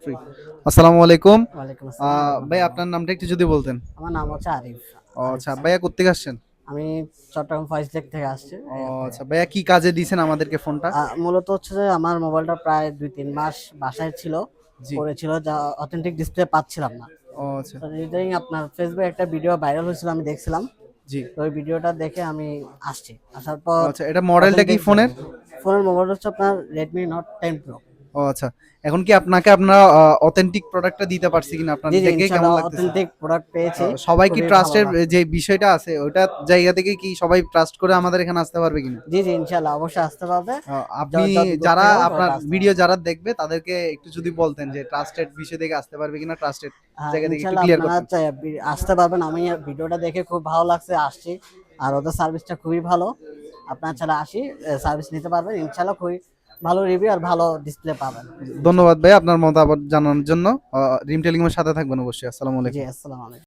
Free. আসসালামু আলাইকুম। ওয়ালাইকুম আসসালাম ভাই রাহমাতুল্লাহ। আপনার নামটা একটু যদি বলতেন? আমার নাম হচ্ছে আরিফ। ও আরিফ আচ্ছা, হোসেন। ভাইয়া কোত্থেকে আসছেন? আমি চট্টগ্রাম ফয়েজ লেক থেকে আসছি ও এই অ্যাপ থেকে। আচ্ছা, ভাইয়া কি কাজে দিয়েছেন আমাদেরকে ফোনটা? মূলত হচ্ছে যে আমার মোবাইলটা প্রায় ২-৩ মাস বাসায় ছিল, জি। পড়েছিল যা অথেন্টিক ডিসপ্লে পাচ্ছিলাম না। ও আচ্ছা, তো রিগার্ডিং আপনার ফেসবুকে একটা ভিডিও ভাইরাল হয়েছিল আমি দেখছিলাম। জি। তো ওই ভিডিওটা দেখে আমি আসছি। আসার ও পর আচ্ছা, এটা মডেলটা কি অথেন্টিক ফোনের? ফোনের মোবাইল হচ্ছে আপনার Redmi Note 10 Pro। ও আচ্ছা। এখন কি আপনাকে আপনার অথেন্টিক প্রোডাক্টটা দিতে পারছি কিনা? আপনার জি, জি দেখে কেমন ইনশাআল্লাহ লাগতেছে? অথেন্টিক প্রোডাক্ট পেয়েছি। সবাই কি খুবই ভালো ট্রাস্টের লাগছে। যে বিষয়টা আছে ওইটার জায়গা থেকে কি সবাই ট্রাস্ট করে আমাদের এখানে আসতে পারবে কিনা? জি, জি ইনশাআল্লাহ অবশ্যই আসতে পারবে। আপনি যত দূর যারা থেকে হোক আপনার ওটা আসতে ভিডিও পারবে। যারা দেখবে তাদেরকে একটু যদি বলতেন যে ট্রাস্টেড বিষয় থেকে আসতে পারবে কিনা, ট্রাস্টেড জায়গা থেকে একটু ইনশাল্লাহ ক্লিয়ার আপনারা করতেন। আসতে পারবেন। আমি ভিডিওটা দেখে খুব ভালো লাগছে, আসছি। আর ওদের সার্ভিসটা খুবই ভালো। আপনারা ছাড়া আসি সার্ভিস নিতে পারবেন। ইনশাল্লাহ খুবই ভালো রিভিউ আর ভালো ডিসপ্লে পাবেন। ধন্যবাদ ইনশাল্লাহ। ভাই আপনার মতামত জানানোর জন্য। রিম টেলিং এর সাথে থাকবেন অবশ্যই। আসসালামু জি, আলাইকুম। আসসালামু আলাইকুম।